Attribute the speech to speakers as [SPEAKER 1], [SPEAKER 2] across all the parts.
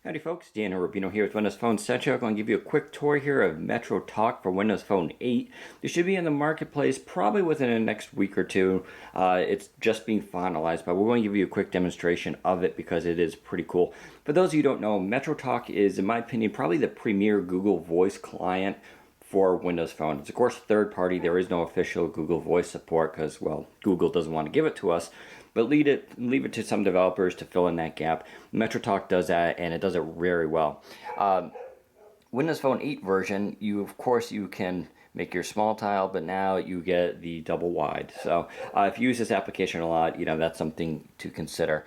[SPEAKER 1] Howdy folks, Dan Rubino here with Windows Phone Essential. I'm going to give you a quick tour here of MetroTalk for Windows Phone 8. This should be in the marketplace probably within the next week or two. It's just being finalized, but we're going to give you a quick demonstration of it because it is pretty cool. For those of you who don't know, MetroTalk is, in my opinion, probably the premier Google Voice client for Windows Phone. It's of course third party. There is no official Google Voice support because, well, Google doesn't want to give it to us. But leave it to some developers to fill in that gap. MetroTalk does that, and it does it very well. Windows Phone 8 version, of course you can make your small tile, but now you get the double wide. So if you use this application a lot, that's something to consider.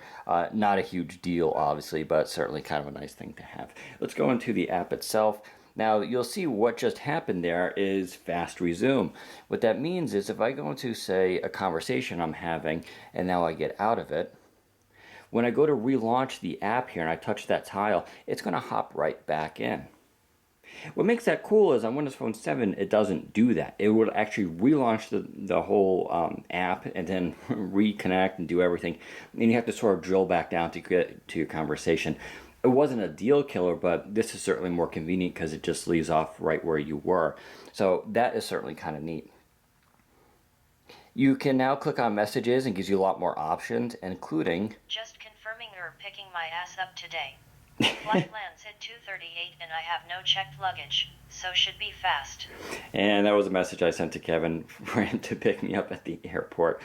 [SPEAKER 1] Not a huge deal, obviously, but certainly kind of a nice thing to have. Let's go into the app itself. Now you'll see what just happened there is fast resume. What that means is if I go into, say, a conversation I'm having and now I get out of it, when I go to relaunch the app here and I touch that tile, it's going to hop right back in. What makes that cool is on Windows Phone 7 it doesn't do that. It would actually relaunch the whole app and then reconnect and do everything. And you have to sort of drill back down to get to your conversation. It wasn't a deal killer, but this is certainly more convenient because it just leaves off right where you were. So that is certainly kind of neat. You can now click on messages and gives you a lot more options, including
[SPEAKER 2] just confirming you're picking my ass up today. Flight lands at 2:38 and I have no checked luggage, so should be fast.
[SPEAKER 1] And that was a message I sent to Kevin for him to pick me up at the airport.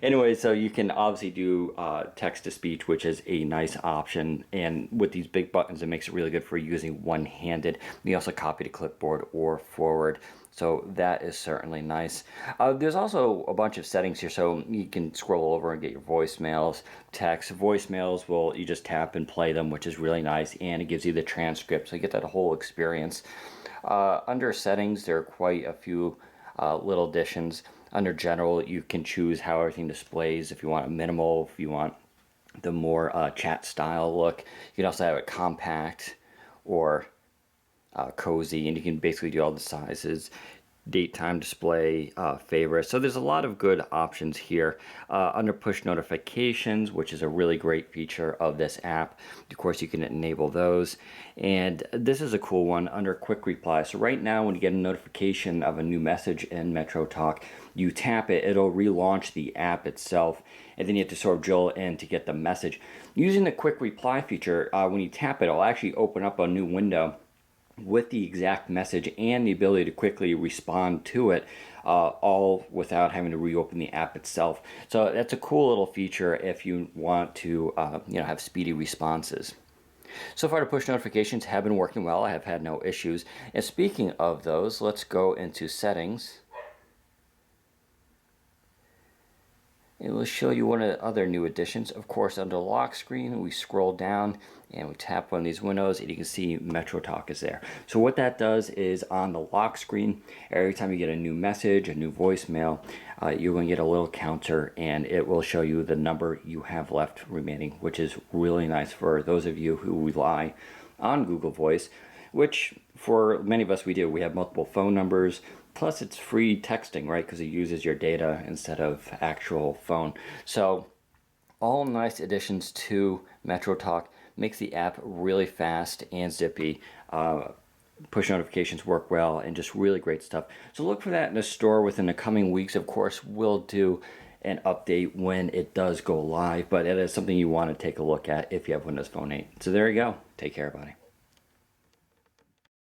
[SPEAKER 1] Anyway, so you can obviously do text-to-speech, which is a nice option. And with these big buttons, it makes it really good for using one-handed. You also copy to clipboard or forward. So that is certainly nice. There's also a bunch of settings here, so you can scroll over and get your voicemails, text. Voicemails you just tap and play them, which is really nice, and it gives you the transcript, so you get that whole experience. Under settings, there are quite a few little additions. Under general, you can choose how everything displays, if you want a minimal, if you want the more chat style look. You can also have it compact or cozy, and you can basically do all the sizes, date, time, display, favorites. So there's a lot of good options here. Under push notifications, which is a really great feature of this app, of course you can enable those. And this is a cool one under quick reply. So right now when you get a notification of a new message in MetroTalk, you tap it, it'll relaunch the app itself, and then you have to sort of drill in to get the message. Using the quick reply feature, when you tap it, it'll actually open up a new window with the exact message and the ability to quickly respond to it, all without having to reopen the app itself. So that's a cool little feature if you want to have speedy responses. So far the push notifications have been working well. I have had no issues. And speaking of those, let's go into settings. It will show you one of the other new additions. Of course, under lock screen, we scroll down and we tap one of these windows and you can see MetroTalk is there. So what that does is on the lock screen, every time you get a new message, a new voicemail, you're going to get a little counter and it will show you the number you have left remaining, which is really nice for those of you who rely on Google Voice, which for many of us we do. We have multiple phone numbers. Plus, it's free texting, right? Because it uses your data instead of actual phone. So, all nice additions to MetroTalk. Makes the app really fast and zippy. Push notifications work well, and just really great stuff. So look for that in the store within the coming weeks. Of course, we'll do an update when it does go live, but it is something you want to take a look at if you have Windows Phone 8. So there you go. Take care, everybody.